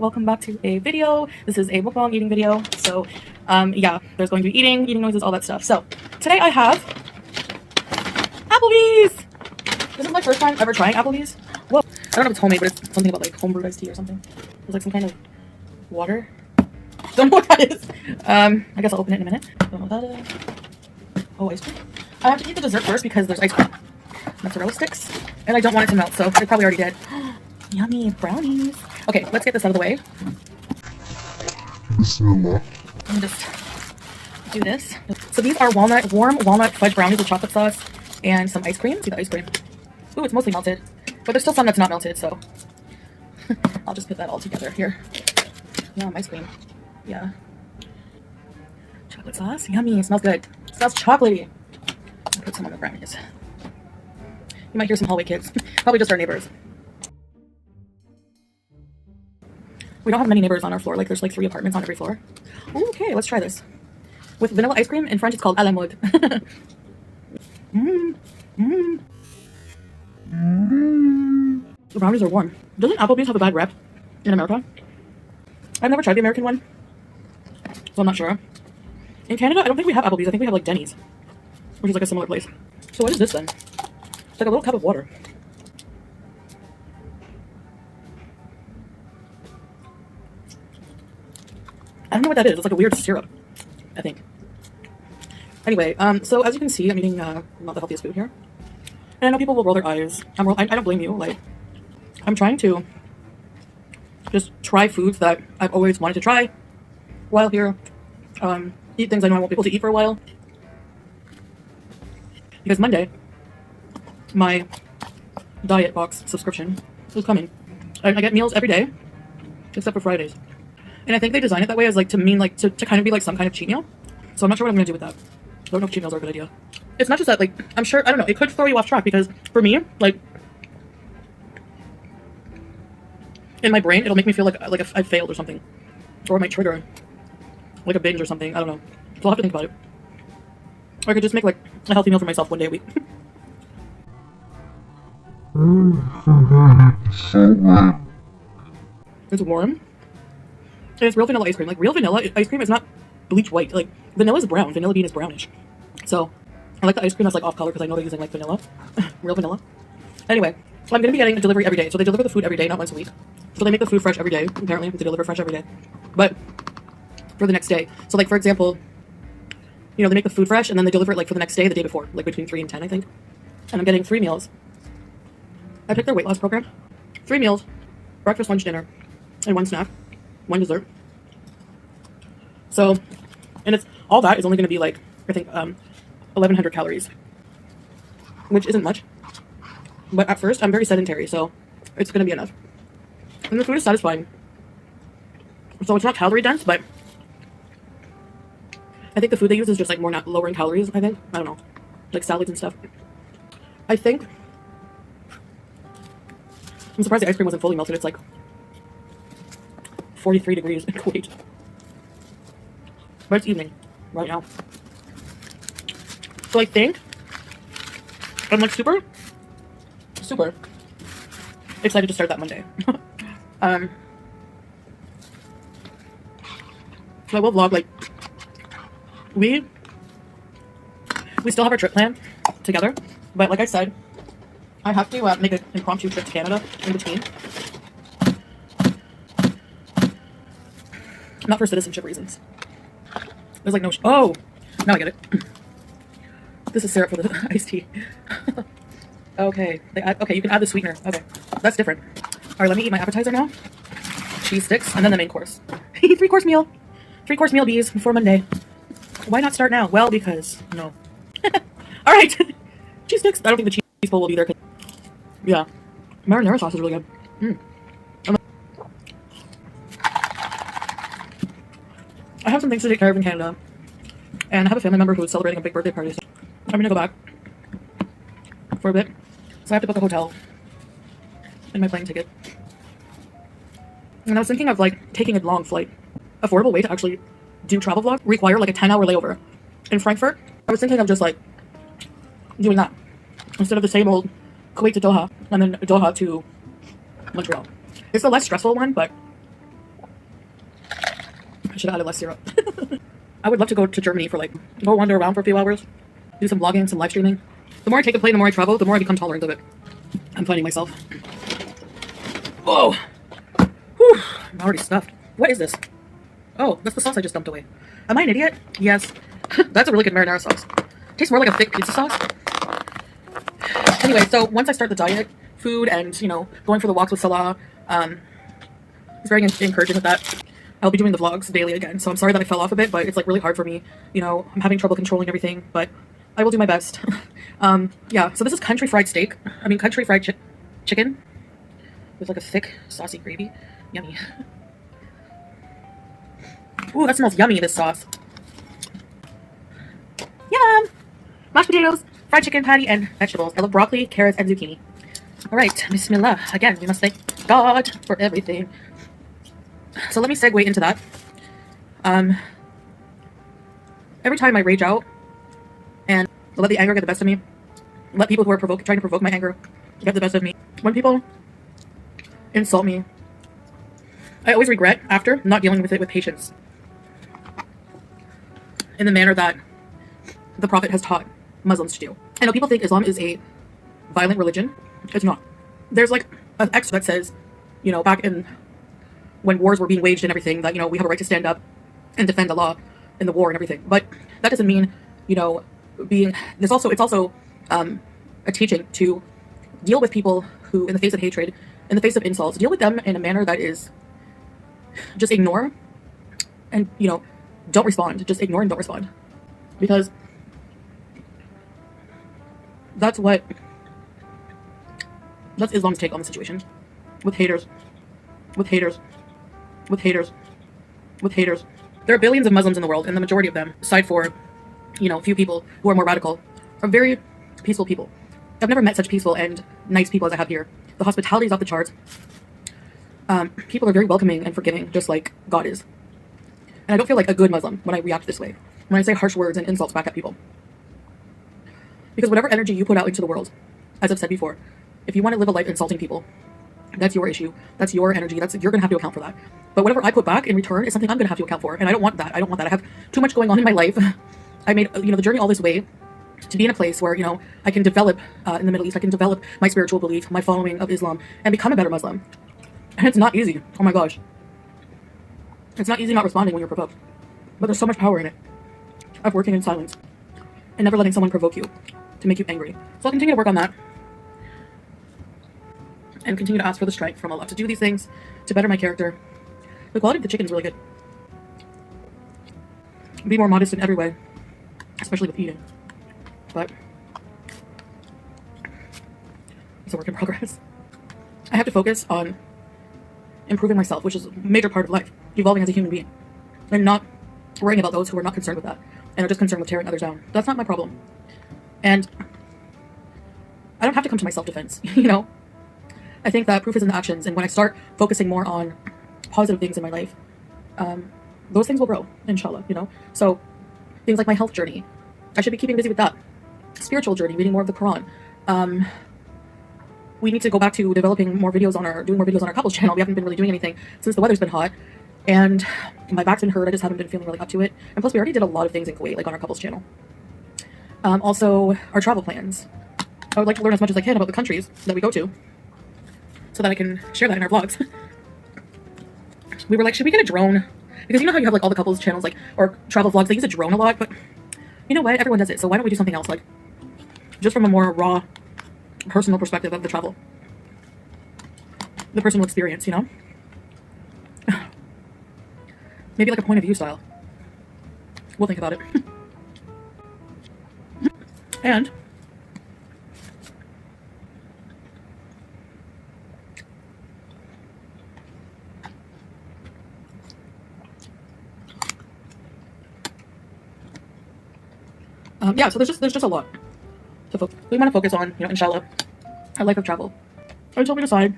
Welcome back to a video. This is a mukbang eating video. So, yeah, there's going to be eating noises, all that stuff. So, today I have Applebee's. This is my first time ever trying Applebee's. Whoa. I don't know if it's homemade, but it's something about like homebrewed iced tea or something. There's like some kind of water. Don't know what that is. I guess I'll open it in a minute. Don't know what that is. Oh, ice cream. I have to eat the dessert first because there's ice cream. Mozzarella sticks. And I don't want it to melt, so it's probably already dead. Yummy brownies. Okay, let's get this out of the way. Bismillah. Let me just do this. So these are warm walnut fudge brownies with chocolate sauce and some ice cream. See the ice cream? Ooh, it's mostly melted. But there's still some that's not melted, so I'll just put that all together here. Yum, ice cream. Yeah. Chocolate sauce. Yummy. It smells good. It smells chocolatey. I'll put some on the brownies. You might hear some hallway kids. Probably just our neighbors. We don't have many neighbors on our floor. Like, there's like 3 apartments on every floor. Ooh, okay, let's try this. With vanilla ice cream. In French, it's called Applebee. The brownies are warm. Doesn't Applebee's have a bad rep in America? I've never tried the American one, so I'm not sure. In Canada, I don't think we have Applebee's. I think we have like Denny's, which is like a similar place. So what is this then? It's like a little cup of water. I don't know what that is. It's like a weird syrup, I think. Anyway, so as you can see, I'm eating not the healthiest food here. And I know people will roll their eyes. I don't blame you. Like, I'm trying to just try foods that I've always wanted to try while here. Eat things I know I won't be able to eat for a while. Because Monday, my diet box subscription is coming. I get meals every day, except for Fridays. And I think they design it that way as like to mean like to kind of be like some kind of cheat meal. So I'm not sure what I'm gonna do with that. I don't know if cheat meals are a good idea. It's not just that, like, I'm sure, I don't know, it could throw you off track because for me, like, in my brain, it'll make me feel like I failed or something. Or it might trigger like a binge or something. I don't know. So I'll have to think about it. Or I could just make like a healthy meal for myself one day a week. It's warm. And it's real vanilla ice cream. Like, real vanilla ice cream is not bleach white. Like, vanilla is brown. Vanilla bean is brownish. So, I like the ice cream that's like off color because I know they're using like vanilla. Real vanilla. Anyway, so I'm going to be getting a delivery every day. So they deliver the food every day, not once a week. So they make the food fresh every day. Apparently, they deliver fresh every day. But for the next day. So like, for example, you know, they make the food fresh and then they deliver it like for the next day, the day before. Like between 3 and 10, I think. And I'm getting 3 meals. I picked their weight loss program. 3 meals. Breakfast, lunch, dinner. And 1 snack. 1 dessert. So, and it's all that is only going to be like, I think, 1,100 calories, which isn't much. But at first, I'm very sedentary, so it's going to be enough. And the food is satisfying. So it's not calorie dense, but I think the food they use is just like more not lowering calories, I think. I don't know. Like salads and stuff. I think. I'm surprised the ice cream wasn't fully melted. It's like 43 degrees in Kuwait. But it's evening right now. So I think I'm like super excited to start that Monday. So I will vlog like we still have our trip planned together, but like I said, I have to make an impromptu trip to Canada in between. Not for citizenship reasons. There's like no oh, now I get it. This is syrup for the iced tea. Okay, okay, you can add the sweetener. Okay, that's different. All right, let me eat my appetizer now. Cheese sticks and then the main course. 3-course meal. 3-course meal bees for Monday. Why not start now? Well, because no. All right, cheese sticks. I don't think the cheese bowl will be there. Yeah, marinara sauce is really good. I have some things to take care of in Canada, and I have a family member who is celebrating a big birthday party, so I'm gonna go back for a bit. So I have to book a hotel and my plane ticket. And I was thinking of like taking a long flight. Affordable way to actually do travel vlogs require like a 10-hour layover in Frankfurt. I was thinking of just like doing that instead of the same old Kuwait to Doha and then Doha to Montreal. It's the less stressful one, but I should have added less syrup. I would love to go to Germany for like, go wander around for a few hours, do some vlogging, some live streaming. The more I take a plane, the more I travel, the more I become tolerant of it. I'm finding myself. Whoa! Whew, I'm already stuffed. What is this? Oh, that's the sauce I just dumped away. Am I an idiot? Yes. That's a really good marinara sauce. Tastes more like a thick pizza sauce. Anyway, so once I start the diet, food and, you know, going for the walks with Salah, it's very encouraging with that. I'll be doing the vlogs daily again, so I'm sorry that I fell off a bit, but it's like really hard for me. You know, I'm having trouble controlling everything, but I will do my best. Yeah, so this is country fried steak. I mean, country fried chicken with like a thick, saucy gravy. Yummy. Ooh, that smells yummy, this sauce. Yum! Mashed potatoes, fried chicken patty, and vegetables. I love broccoli, carrots, and zucchini. All right, bismillah. Again, we must thank God for everything. So let me segue into that. Every time I rage out and let the anger get the best of me, let people who are trying to provoke my anger get the best of me. When people insult me, I always regret after not dealing with it with patience, in the manner that the Prophet has taught Muslims to do. I know people think Islam is a violent religion. It's not. There's like an text that says, you know, back in when wars were being waged and everything, that, you know, we have a right to stand up and defend Allah in the war and everything. But that doesn't mean, you know, it's also a teaching to deal with people who, in the face of hatred, in the face of insults, deal with them in a manner that is just ignore and, you know, don't respond. Just ignore and don't respond. Because that's Islam's take on the situation. With haters. With haters. With haters. With haters. There are billions of Muslims in the world, and the majority of them, aside for, you know, a few people who are more radical, are very peaceful people. I've never met such peaceful and nice people as I have here. The hospitality is off the charts. People are very welcoming and forgiving, just like God is. And I don't feel like a good Muslim when I react this way, when I say harsh words and insults back at people. Because whatever energy you put out into the world, as I've said before, if you want to live a life insulting people, that's your issue. That's your energy. You're going to have to account for that. But whatever I put back in return is something I'm going to have to account for. And I don't want that. I don't want that. I have too much going on in my life. I made, you know, the journey all this way to be in a place where, you know, I can develop in the Middle East. I can develop my spiritual belief, my following of Islam, and become a better Muslim. And it's not easy. Oh my gosh. It's not easy not responding when you're provoked. But there's so much power in it. Of working in silence. And never letting someone provoke you to make you angry. So I'll continue to work on that. And continue to ask for the strength from Allah to do these things, to better my character. The quality of the chicken is really good. Be more modest in every way, especially with eating. But it's a work in progress. I have to focus on improving myself, which is a major part of life, evolving as a human being, and not worrying about those who are not concerned with that and are just concerned with tearing others down. That's not my problem. And I don't have to come to my self-defense, you know? I think that proof is in the actions, and when I start focusing more on positive things in my life, those things will grow, inshallah, you know? So, things like my health journey, I should be keeping busy with that. Spiritual journey, reading more of the Quran. We need to go back to doing more videos on our couples channel. We haven't been really doing anything since the weather's been hot, and my back's been hurt. I just haven't been feeling really up to it. And plus, we already did a lot of things in Kuwait, like on our couples channel. Also, our travel plans. I would like to learn as much as I can about the countries that we go to, so that I can share that in our vlogs. We were like, should we get a drone? Because you know how you have like all the couples channels, like, or travel vlogs, they use a drone a lot, but you know what? Everyone does it, so why don't we do something else, like, just from a more raw, personal perspective of the travel. The personal experience, you know? Maybe like a point of view style. We'll think about it. And yeah, so there's just a lot to we want to focus on, you know, inshallah, our life of travel, until we decide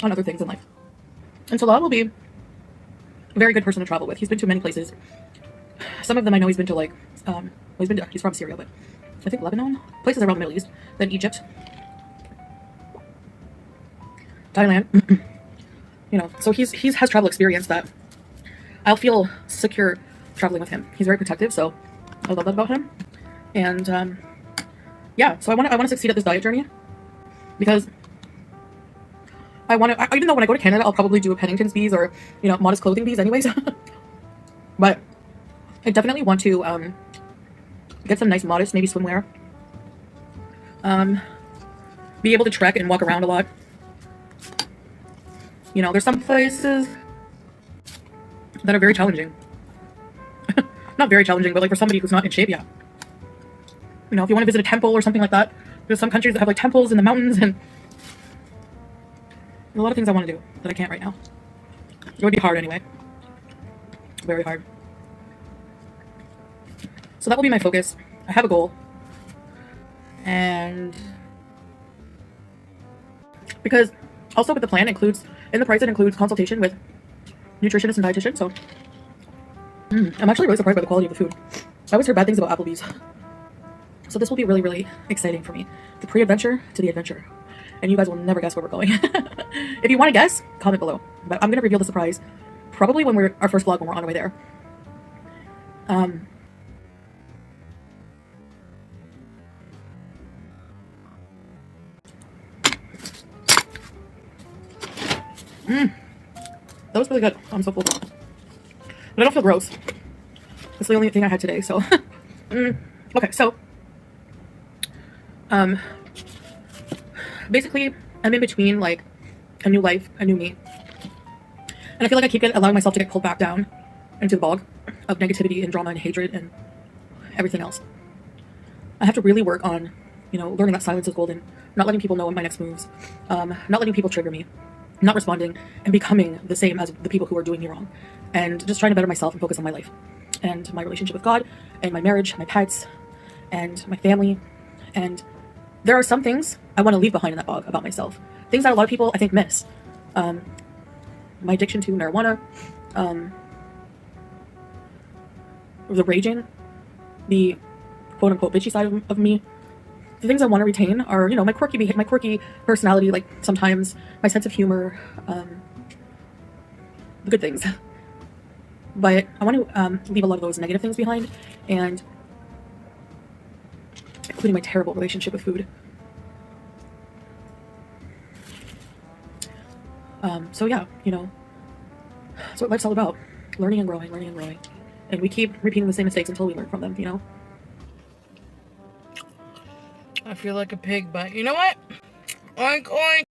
on other things in life. And Salah will be a very good person to travel with. He's been to many places, some of them I know he's been to like, he's from Syria, but I think Lebanon, places around the Middle East, then Egypt, Thailand. You know, so he's has travel experience that I'll feel secure traveling with him. He's very protective, so I love that about him. And yeah, so I want to succeed at this diet journey because I want to. Even though when I go to Canada, I'll probably do a Pennington's bees or, you know, modest clothing bees, anyways. But I definitely want to get some nice modest, maybe swimwear. Be able to trek and walk around a lot. You know, there's some places that are very challenging. Not very challenging, but like for somebody who's not in shape yet. You know, if you want to visit a temple or something like that, there's some countries that have like temples in the mountains and a lot of things I want to do that I can't right now. It would be hard anyway. Very hard. So that will be my focus. I have a goal. And because also with the plan includes, in the price it includes consultation with nutritionist and dietitian, so I'm actually really surprised by the quality of the food. I always heard bad things about Applebee's. So this will be really, really exciting for me. The pre-adventure to the adventure. And you guys will never guess where we're going. If you want to guess, comment below. But I'm going to reveal the surprise probably when our first vlog when we're on our way there. That was really good. I'm so full. But I don't feel gross. That's the only thing I had today, so. Okay, so. Basically, I'm in between, like, a new life, a new me. And I feel like I keep allowing myself to get pulled back down into the bog of negativity and drama and hatred and everything else. I have to really work on, you know, learning that silence is golden, not letting people know my next moves, not letting people trigger me, not responding, and becoming the same as the people who are doing me wrong. And just trying to better myself and focus on my life and my relationship with God and my marriage, my pets, and my family. And there are some things I want to leave behind in that bog about myself. Things that a lot of people, I think, miss. My addiction to marijuana, the raging, the quote-unquote bitchy side of me. The things I want to retain are, you know, my quirky personality, like sometimes my sense of humor, the good things. But I want to leave a lot of those negative things behind, and including my terrible relationship with food. So yeah, you know, that's what life's all about. Learning and growing, learning and growing. And we keep repeating the same mistakes until we learn from them, you know? I feel like a pig, but you know what? Oink, oink.